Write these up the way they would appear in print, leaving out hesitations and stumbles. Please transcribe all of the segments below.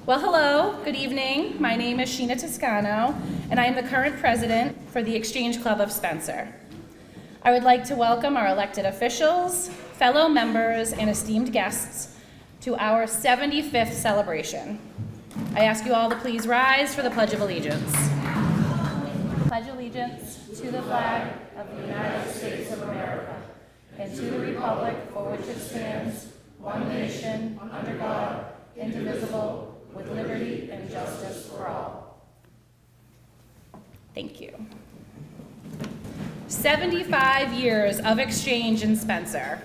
Well, hello, good evening. My name is Gina Toscano, and I am the current president for the Exchange Club of Spencer. I would like to welcome our elected officials, fellow members, and esteemed guests to our 75th celebration. I ask you all to please rise for the Pledge of Allegiance. Pledge allegiance to the flag of the United States of America and to the republic for which it stands, one nation, under God, indivisible, with liberty and justice for all. Thank you. 75 years of exchange in Spencer.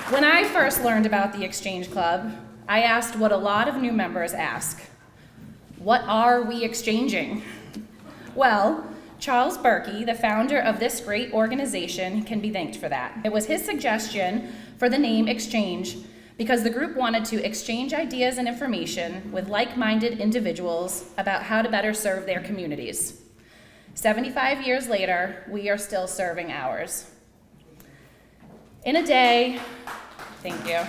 When I first learned about the Exchange Club, I asked what a lot of new members ask. What are we exchanging? Well, Charles Berkey, the founder of this great organization, can be thanked for that. It was his suggestion for the name Exchange because the group wanted to exchange ideas and information with like-minded individuals about how to better serve their communities. 75 years later, we are still serving ours. In a day, thank you.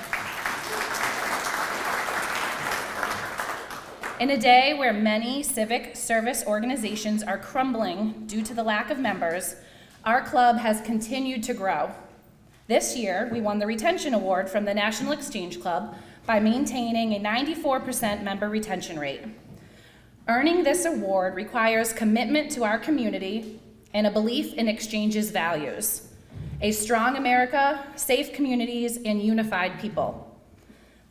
In a day where many civic service organizations are crumbling due to the lack of members, our club has continued to grow. This year, we won the Retention Award from the National Exchange Club by maintaining a 94% member retention rate. Earning this award requires commitment to our community and a belief in Exchange's values: a strong America, safe communities, and unified people.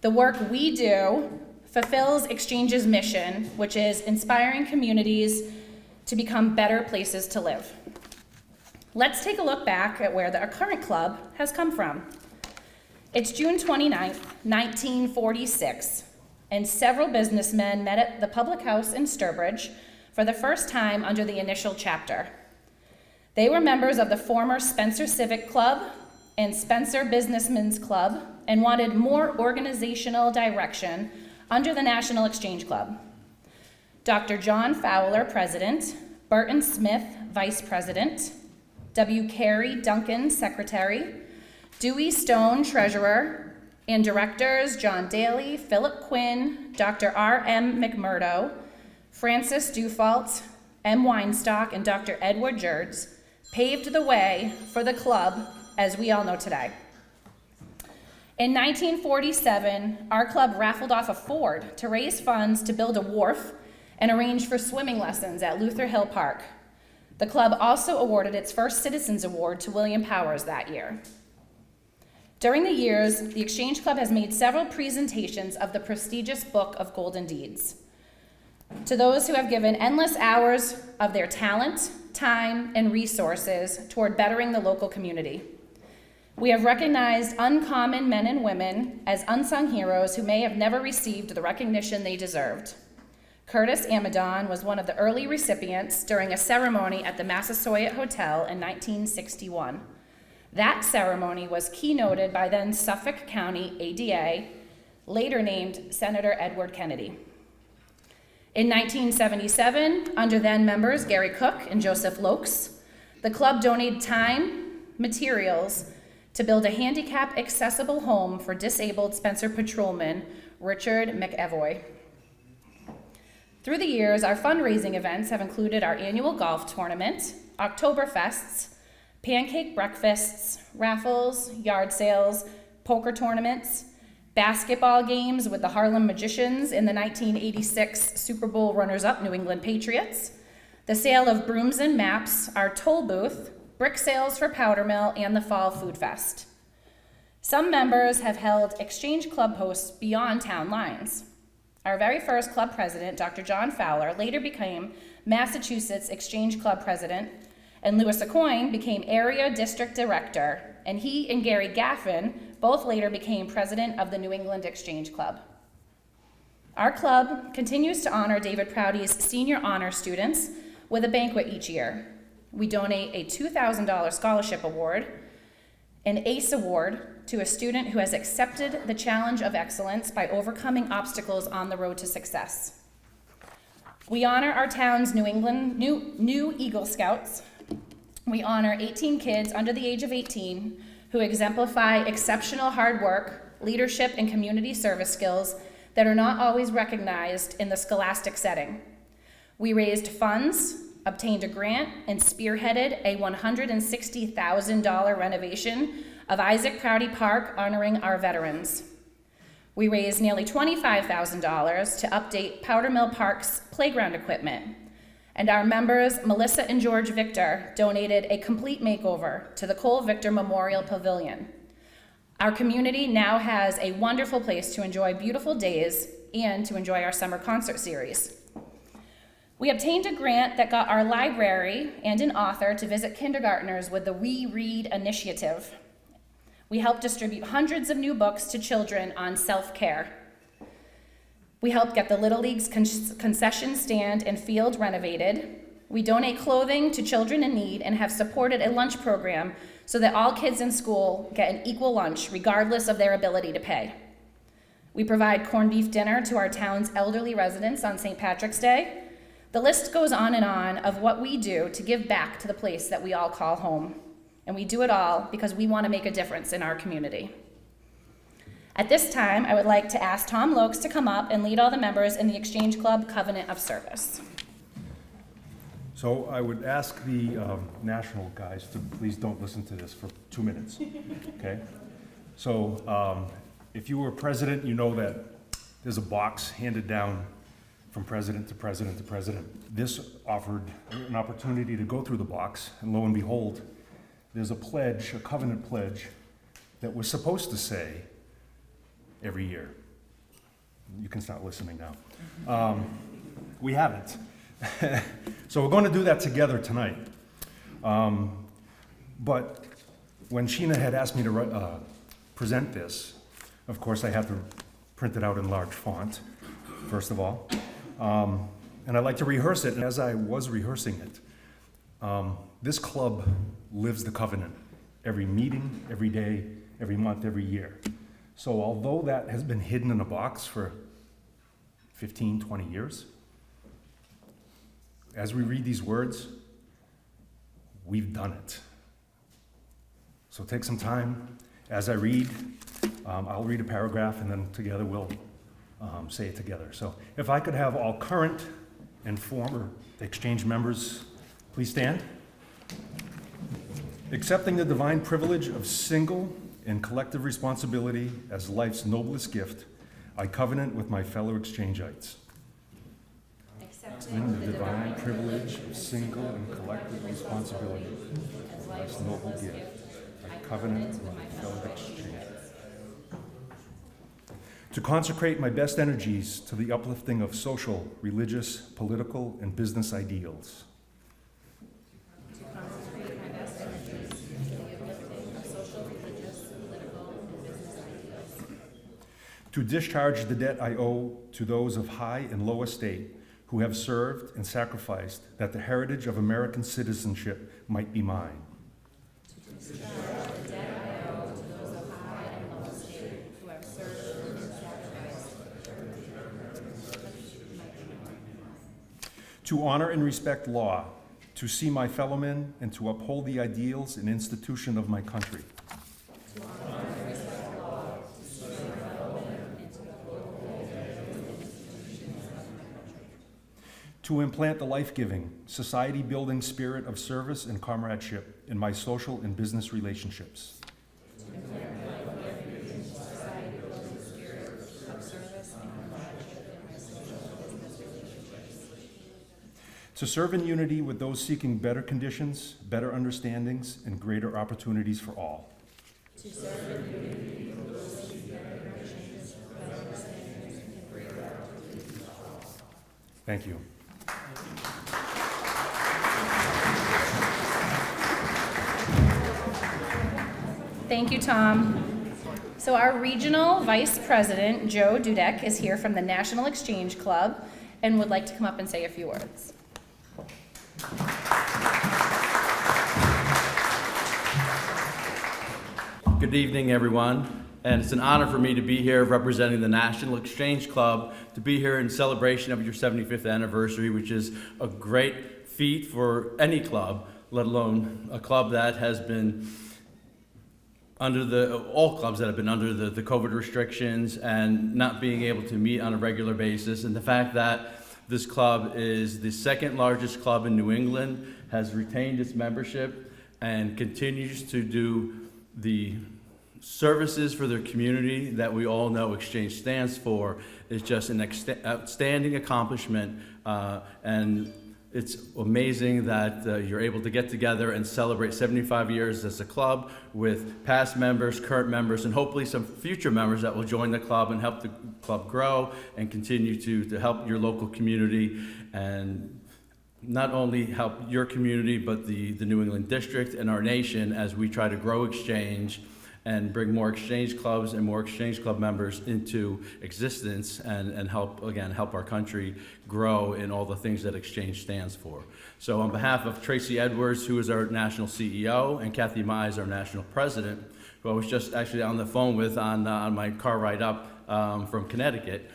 The work we do fulfills Exchange's mission, which is inspiring communities to become better places to live. Let's take a look back at where our current club has come from. It's June 29th, 1946, and several businessmen met at the public house in Sturbridge for the first time under the initial chapter. They were members of the former Spencer Civic Club and Spencer Businessmen's Club and wanted more organizational direction under the National Exchange Club. Dr. John Fowler, president, Burton Smith, vice president, W. Carey Duncan, secretary, Dewey Stone, treasurer, and directors John Daly, Philip Quinn, Dr. R.M. McMurdo, Francis Dufault, M. Weinstock, and Dr. Edward Jerds paved the way for the club as we all know today. In 1947, our club raffled off a Ford to raise funds to build a wharf and arrange for swimming lessons at Luther Hill Park. The club also awarded its first Citizens Award to William Powers that year. During the years, the Exchange Club has made several presentations of the prestigious Book of Golden Deeds to those who have given endless hours of their talent, time, and resources toward bettering the local community. We have recognized uncommon men and women as unsung heroes who may have never received the recognition they deserved. Curtis Amadon was one of the early recipients during a ceremony at the Massasoit Hotel in 1961. That ceremony was keynoted by then Suffolk County ADA, later named Senator Edward Kennedy. In 1977, under then members Gary Cook and Joseph Lokes, the club donated time, materials, to build a handicap-accessible home for disabled Spencer patrolman Richard McEvoy. Through the years, our fundraising events have included our annual golf tournament, Oktoberfests, pancake breakfasts, raffles, yard sales, poker tournaments, basketball games with the Harlem Magicians in the 1986 Super Bowl runners-up New England Patriots, the sale of brooms and maps, our toll booth, brick sales for Powder Mill, and the Fall Food Fest. Some members have held Exchange Club posts beyond town lines. Our very first club president, Dr. John Fowler, later became Massachusetts Exchange Club president, and Louis Aucoin became area district director, and he and Gary Gaffin both later became president of the New England Exchange Club. Our club continues to honor David Prouty's senior honor students with a banquet each year. We donate a $2,000 scholarship award, an ACE award, to a student who has accepted the challenge of excellence by overcoming obstacles on the road to success. We honor our town's new Eagle Scouts. We honor 18 kids under the age of 18 who exemplify exceptional hard work, leadership, and community service skills that are not always recognized in the scholastic setting. We raised funds, obtained a grant, and spearheaded a $160,000 renovation of Isaac Prouty Park honoring our veterans. We raised nearly $25,000 to update Powder Mill Park's playground equipment. And our members, Melissa and George Victor, donated a complete makeover to the Cole Victor Memorial Pavilion. Our community now has a wonderful place to enjoy beautiful days and to enjoy our summer concert series. We obtained a grant that got our library and an author to visit kindergartners with the We Read initiative. We helped distribute hundreds of new books to children on self-care. We helped get the Little League's concession stand and field renovated. We donate clothing to children in need and have supported a lunch program so that all kids in school get an equal lunch regardless of their ability to pay. We provide corned beef dinner to our town's elderly residents on St. Patrick's Day. The list goes on and on of what we do to give back to the place that we all call home. And we do it all because we want to make a difference in our community. At this time, I would like to ask Tom Lokes to come up and lead all the members in the Exchange Club Covenant of Service. So I would ask the national guys to please don't listen to this for 2 minutes, okay? So if you were president, you know that there's a box handed down from president to president to president. This offered an opportunity to go through the box, and lo and behold, there's a pledge, a covenant pledge, that was supposed to say, every year. You can start listening now. We haven't. So we're going to do that together tonight. But when Gina had asked me to present this, of course I had to print it out in large font, first of all. And I'd like to rehearse it. And as I was rehearsing it, this club lives the covenant every meeting, every day, every month, every year. So although that has been hidden in a box for 15, 20 years, as we read these words, we've done it. So take some time. As I read, I'll read a paragraph and then together we'll say it together. So if I could have all current and former exchange members please stand. Accepting the divine privilege of single and collective responsibility as life's noblest gift, I covenant with my fellow exchangites. Accepting the divine privilege of single and collective responsibility as life's noble gift, I covenant with my fellow exchangites. To consecrate my best energies to the uplifting of social, religious, political, and business ideals. To discharge the debt I owe to those of high and low estate who have served and sacrificed that the heritage of American citizenship might be mine. To discharge the debt I owe to those of high and low estate who have served and sacrificed that the heritage of American citizenship might be mine. To honor and respect law, to see my fellow men, and to uphold the ideals and institution of my country. To implant the life-giving, society-building spirit of service and comradeship in my social and business relationships. To implant the life-giving, society-building spirit of service and comradeship in my social and business relationships. To serve in unity with those seeking better conditions, better understandings, and greater opportunities for all. To serve in unity with those seeking better conditions, better understandings, and greater opportunities for all. Thank you. Thank you, Tom. So our regional vice president, Joe Dudek, is here from the National Exchange Club and would like to come up and say a few words. Good evening, everyone. And it's an honor for me to be here representing the National Exchange Club, to be here in celebration of your 75th anniversary, which is a great feat for any club, let alone a club that has been all clubs that have been under the COVID restrictions and not being able to meet on a regular basis. And the fact that this club is the second largest club in New England, has retained its membership, and continues to do the services for their community that we all know Exchange stands for, is just an outstanding accomplishment. And it's amazing that you're able to get together and celebrate 75 years as a club with past members, current members, and hopefully some future members that will join the club and help the club grow and continue to help your local community, and not only help your community, but the New England district and our nation as we try to grow Exchange and bring more Exchange clubs and more Exchange club members into existence, and help our country grow in all the things that Exchange stands for. So on behalf of Tracy Edwards, who is our national CEO, and Kathy Mize, our national president, who I was just actually on the phone with on my car ride up from Connecticut,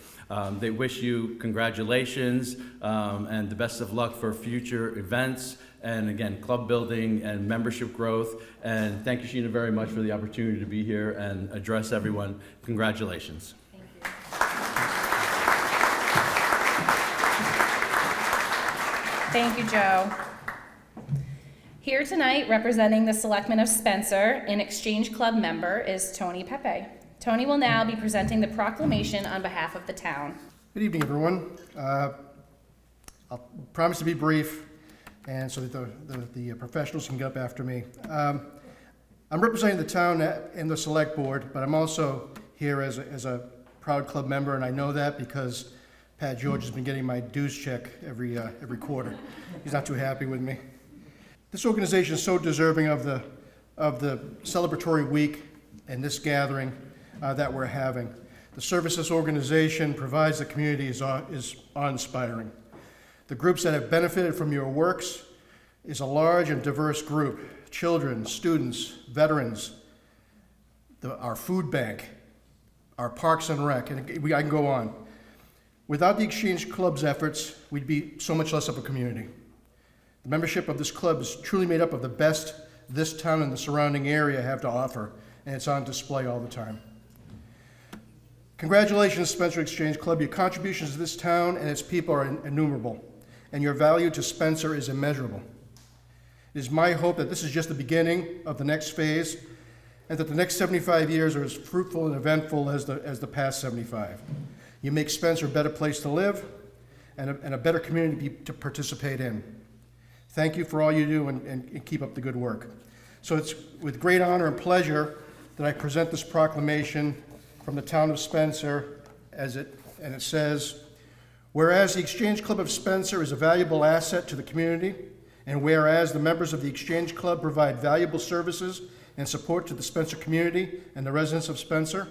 they wish you congratulations and the best of luck for future events, and again, club building and membership growth. And thank you, Gina, very much for the opportunity to be here and address everyone. Congratulations. Thank you, Joe. Here tonight, representing the Selectmen of Spencer, an Exchange Club member, is Tony Pepe. Tony will now be presenting the proclamation on behalf of the town. Good evening, everyone. I'll promise to be brief, and so that the professionals can get up after me. I'm representing the town and the select board, but I'm also here as a proud club member, and I know that because Pat George has been getting my dues check every quarter. He's not too happy with me. This organization is so deserving of the celebratory week and this gathering that we're having. The service this organization provides the community is awe-inspiring. The groups that have benefited from your works is a large and diverse group: children, students, veterans, our food bank, our parks and rec, and I can go on. Without the Exchange Club's efforts, we'd be so much less of a community. The membership of this club is truly made up of the best this town and the surrounding area have to offer, and it's on display all the time. Congratulations, Spencer Exchange Club. Your contributions to this town and its people are innumerable, and your value to Spencer is immeasurable. It is my hope that this is just the beginning of the next phase, and that the next 75 years are as fruitful and eventful as the past 75. You make Spencer a better place to live and a better community to participate in. Thank you for all you do, and keep up the good work. So it's with great honor and pleasure that I present this proclamation from the town of Spencer, and it says, whereas the Exchange Club of Spencer is a valuable asset to the community, and whereas the members of the Exchange Club provide valuable services and support to the Spencer community and the residents of Spencer,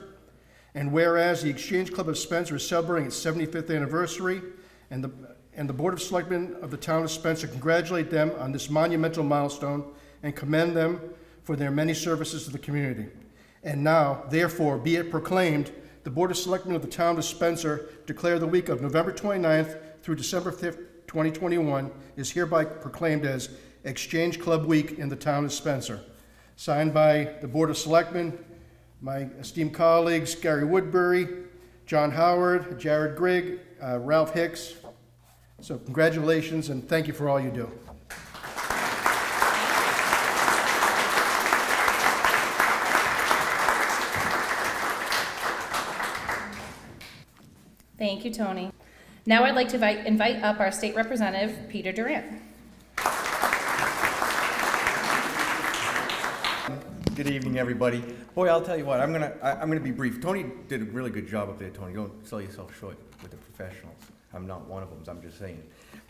and whereas the Exchange Club of Spencer is celebrating its 75th anniversary, and the Board of Selectmen of the town of Spencer congratulate them on this monumental milestone and commend them for their many services to the community. And now, therefore, be it proclaimed, the Board of Selectmen of the town of Spencer declare the week of November 29th through December 5th, 2021 is hereby proclaimed as Exchange Club Week in the town of Spencer. Signed by the Board of Selectmen, my esteemed colleagues, Gary Woodbury, John Howard, Jared Grigg, Ralph Hicks. So congratulations, and thank you for all you do. Thank you, Tony. Now I'd like to invite up our state representative, Peter Durant. Good evening, everybody. Boy, I'll tell you what, I'm gonna be brief. Tony did a really good job up there, Tony. Don't sell yourself short with the professionals. I'm not one of them, I'm just saying.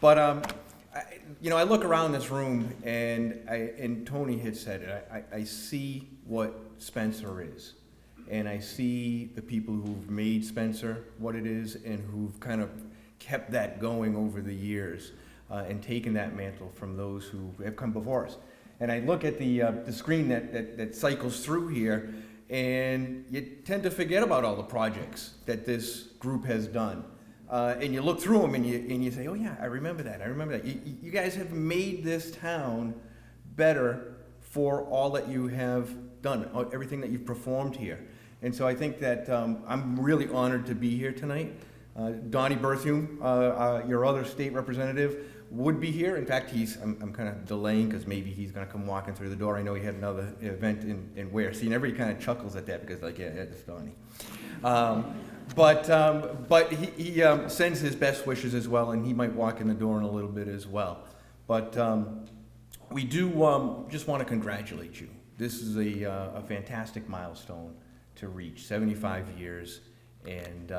But I look around this room, and Tony had said it. I see what Spencer is, and I see the people who've made Spencer what it is, and who've kind of kept that going over the years, and taken that mantle from those who have come before us. And I look at the screen that cycles through here, and you tend to forget about all the projects that this group has done. And you look through them and you say, oh yeah, I remember that. You guys have made this town better for all that you have done, everything that you've performed here. And so I think that I'm really honored to be here tonight. Donnie Berthium, your other state representative, would be here. In fact, I'm kind of delaying because maybe he's going to come walking through the door. I know he had another event in Ware. See, and everybody kind of chuckles at that because, like, yeah, it's Donnie. But he sends his best wishes as well, and he might walk in the door in a little bit as well. But we do just want to congratulate you. This is a fantastic milestone to reach, 75 years, and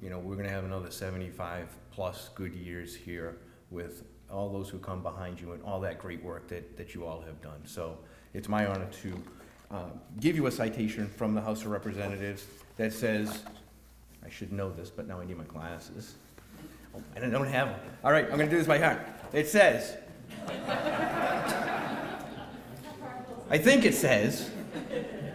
you know, we're going to have another 75 plus good years here with all those who come behind you and all that great work that you all have done. So it's my honor to give you a citation from the House of Representatives that says, I should know this, but now I need my glasses. Oh, and I don't have them. All right, I'm going to do this by heart. It says, I think it says,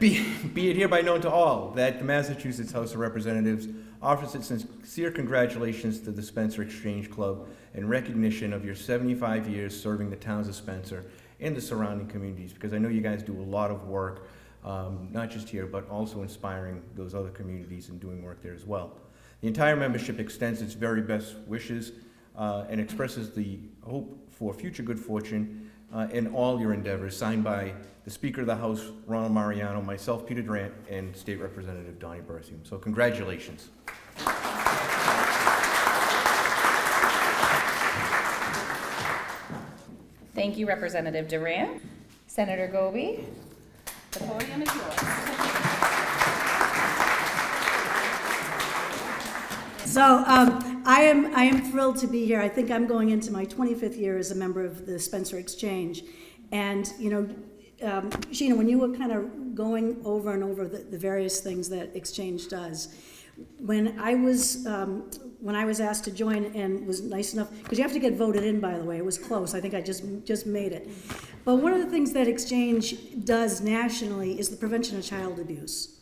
be it hereby known to all that the Massachusetts House of Representatives offers its sincere congratulations to the Spencer Exchange Club in recognition of your 75 years serving the towns of Spencer and the surrounding communities, because I know you guys do a lot of work, not just here, but also inspiring those other communities and doing work there as well. The entire membership extends its very best wishes and expresses the hope for future good fortune in all your endeavors, signed by the Speaker of the House, Ronald Mariano, myself, Peter Durant, and State Representative Donnie Berthium. So congratulations. Thank you, Representative Durant. Senator Goby, the podium is yours. So I am thrilled to be here. I think I'm going into my 25th year as a member of the Spencer Exchange. And, you know, Gina, when you were kind of going over and over the various things that Exchange does, when I was asked to join and was nice enough, because you have to get voted in, by the way, it was close, I think I just made it. But one of the things that Exchange does nationally is the prevention of child abuse.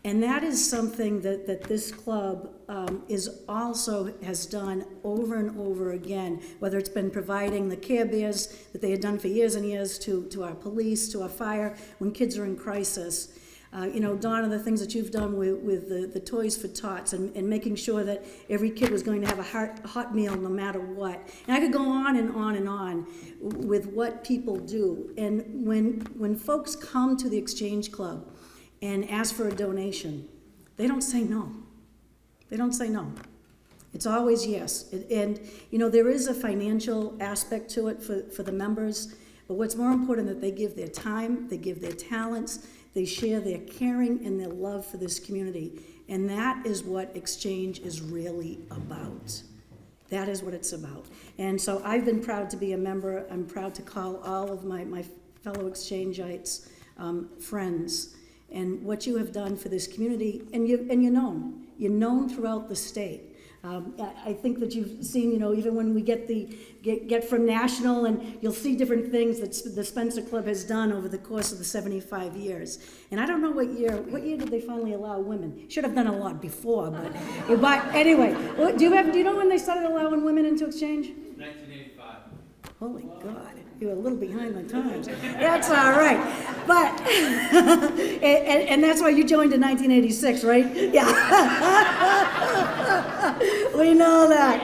And that is something that this club has done over and over again, whether it's been providing the Care Bears that they had done for years and years to our police, to our fire, when kids are in crisis. You know, Donna, the things that you've done with the Toys for Tots and making sure that every kid was going to have a hot meal no matter what. And I could go on and on and on with what people do. And when folks come to the Exchange Club and ask for a donation, they don't say no. They don't say no. It's always yes. And you know, there is a financial aspect to it for the members, but what's more important that they give their time, they give their talents, they share their caring and their love for this community. And that is what Exchange is really about. That is what it's about. And so I've been proud to be a member. I'm proud to call all of my fellow Exchangites friends. And what you have done for this community, and you're known throughout the state. I think that you've seen, you know, even when we get from national, and you'll see different things that the Spencer Club has done over the course of the 75 years. And I don't know what year did they finally allow women? Should have done a lot before, but anyway, do you know when they started allowing women into Exchange? 1985. Holy God. You're a little behind the times. That's all right. But, and that's why you joined in 1986, right? Yeah. We know that.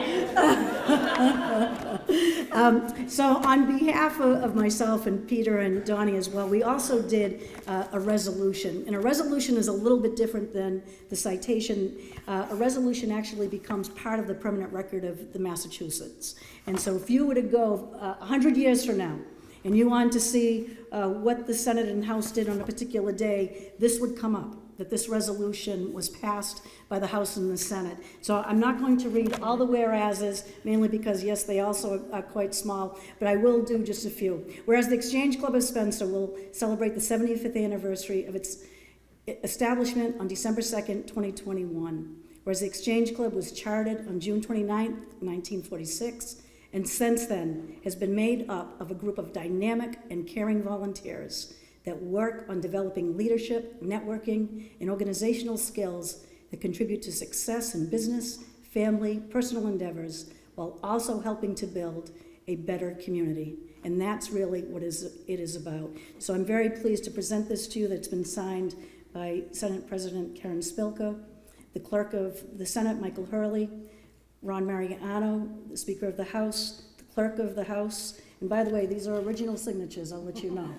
So on behalf of myself and Peter and Donnie as well, we also did a resolution. And a resolution is a little bit different than the citation. A resolution actually becomes part of the permanent record of the Massachusetts. And so if you were to go 100 years from now, and you want to see what the Senate and House did on a particular day, this would come up, that this resolution was passed by the House and the Senate. So I'm not going to read all the whereases, mainly because, yes, they also are quite small, but I will do just a few. Whereas the Exchange Club of Spencer will celebrate the 75th anniversary of its establishment on December 2nd, 2021. Whereas the Exchange Club was chartered on June 29th, 1946, and since then has been made up of a group of dynamic and caring volunteers that work on developing leadership, networking, and organizational skills that contribute to success in business, family, personal endeavors, while also helping to build a better community. and that's really what it is about. So I'm very pleased to present this to you. That's been signed by Senate President Karen Spilka, the Clerk of the Senate, Michael Hurley, Ron Mariano, the Speaker of the House, the Clerk of the House, and by the way, these are original signatures, I'll let you know.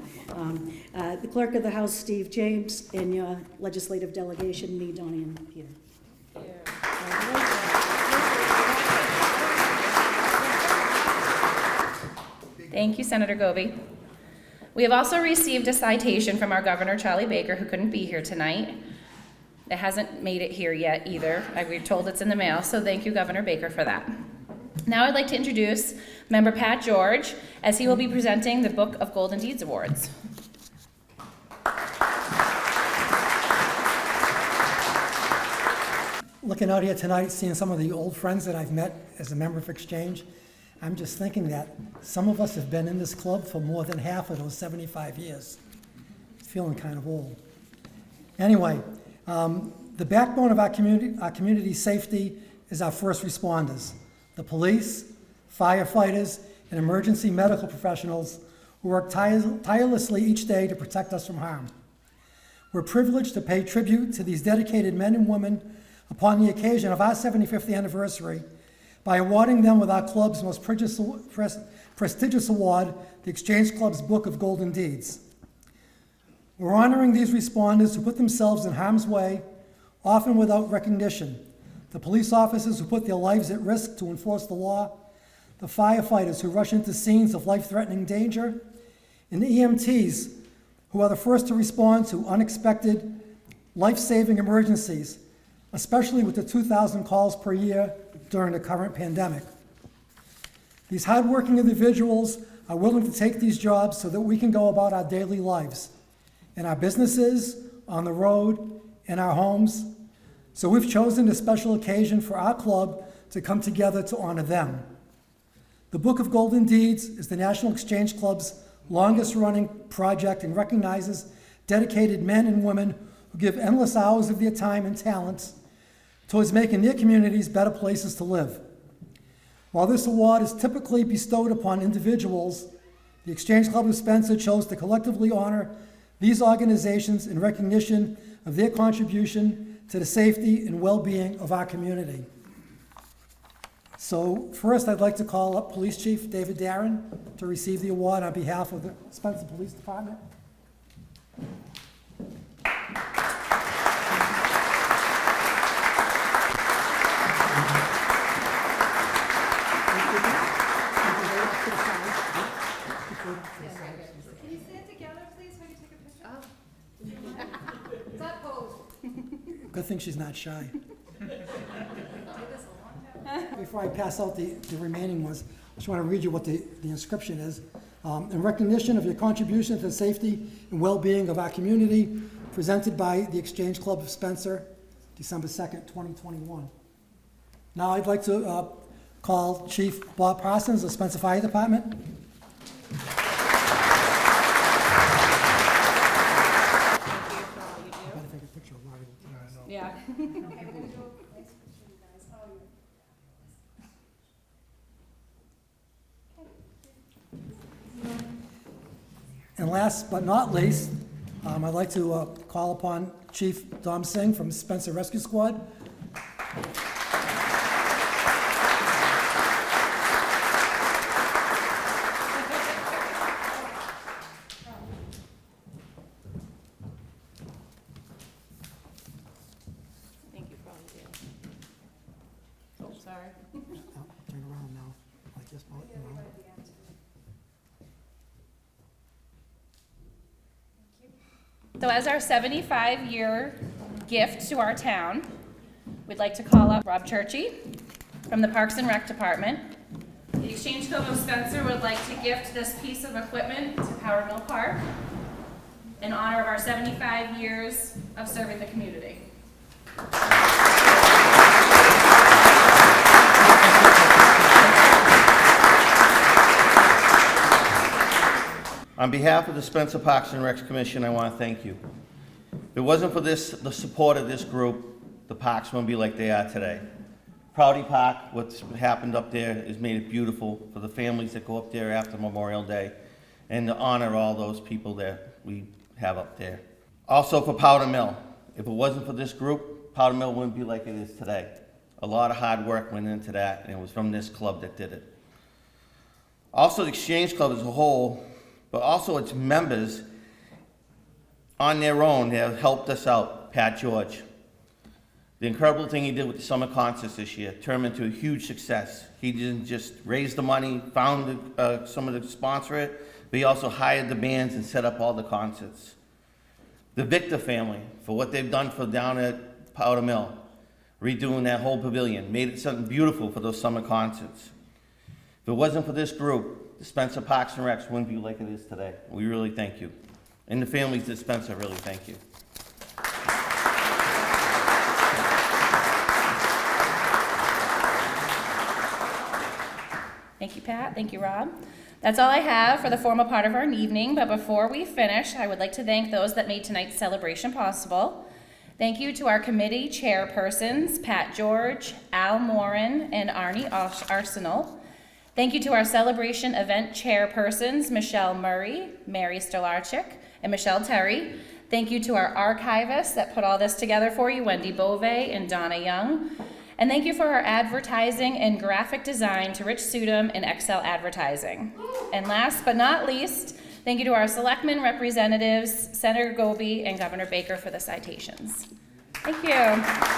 The Clerk of the House, Steve James, and your legislative delegation, me, Donnie, and Peter. Thank you, Senator Goby. We have also received a citation from our Governor, Charlie Baker, who couldn't be here tonight. It hasn't made it here yet either. We're told it's in the mail, so thank you, Governor Baker, for that. Now I'd like to introduce Member Pat George, as he will be presenting the Book of Golden Deeds Awards. Looking out here tonight, seeing some of the old friends that I've met as a member of Exchange, I'm just thinking that some of us have been in this club for more than half of those 75 years. It's feeling kind of old. Anyway, the backbone of our community's safety is our first responders, the police, firefighters, and emergency medical professionals who work tirelessly each day to protect us from harm. We're privileged to pay tribute to these dedicated men and women upon the occasion of our 75th anniversary by awarding them with our club's most prestigious award, the Exchange Club's Book of Golden Deeds. We're honoring these responders who put themselves in harm's way, often without recognition. The police officers who put their lives at risk to enforce the law, the firefighters who rush into scenes of life-threatening danger, and the EMTs who are the first to respond to unexpected, life-saving emergencies, especially with the 2,000 calls per year during the current pandemic. These hardworking individuals are willing to take these jobs so that we can go about our daily lives, in our businesses, on the road, in our homes. So we've chosen this special occasion for our club to come together to honor them. The Book of Golden Deeds is the National Exchange Club's longest-running project and recognizes dedicated men and women who give endless hours of their time and talents towards making their communities better places to live. While this award is typically bestowed upon individuals, the Exchange Club of Spencer chose to collectively honor these organizations in recognition of their contribution to the safety and well-being of our community. So first, I'd like to call up Police Chief David Darren to receive the award on behalf of the Spencer Police Department. Can you stand together, please, so I can take a picture? It's that pose. Good thing she's not shy. Before I pass out the remaining ones, I just want to read you what the inscription is. In recognition of your contribution to the safety and well-being of our community, presented by the Exchange Club of Spencer, December 2nd, 2021. Now I'd like to call Chief Bob Parsons of Spencer Fire Department. Yeah. And last but not least, I'd like to call upon Chief Dom Singh from Spencer Rescue Squad. Thank you for all you do. Oh, sorry. Turn around now, like this, you know. So as our 75-year gift to our town, we'd like to call up Rob Churchy from the Parks and Rec Department. The Exchange Club of Spencer would like to gift this piece of equipment to Power Mill Park in honor of our 75 years of serving the community. On behalf of the Spencer Parks and Recs Commission, I want to thank you. If it wasn't for the support of this group, the parks wouldn't be like they are today. Proudy Park, what's happened up there has made it beautiful for the families that go up there after Memorial Day, and to honor all those people that we have up there. Also for Powder Mill. If it wasn't for this group, Powder Mill wouldn't be like it is today. A lot of hard work went into that, and it was from this club that did it. Also, the Exchange Club as a whole, but also its members on their own have helped us out. Pat George. The incredible thing he did with the summer concerts this year turned into a huge success. He didn't just raise the money, found someone to sponsor it, but he also hired the bands and set up all the concerts. The Victor family, for what they've done for down at Powder Mill, redoing that whole pavilion, made it something beautiful for those summer concerts. If it wasn't for this group, the Spencer Parks and Recs wouldn't be like it is today. We really thank you. And the families at Spencer, really thank you. Thank you, Pat. Thank you, Rob. That's all I have for the formal part of our evening, but before we finish, I would like to thank those that made tonight's celebration possible. Thank you to our committee chairpersons, Pat George, Al Morin, and Arnie Arsenal. Thank you to our celebration event chairpersons, Michelle Murray, Mary Stolarczyk, and Michelle Terry. Thank you to our archivists that put all this together for you, Wendy Bove and Donna Young. And thank you for our advertising and graphic design to Rich Sudum and Excel Advertising. And last but not least, thank you to our selectmen representatives, Senator Goby and Governor Baker for the citations. Thank you.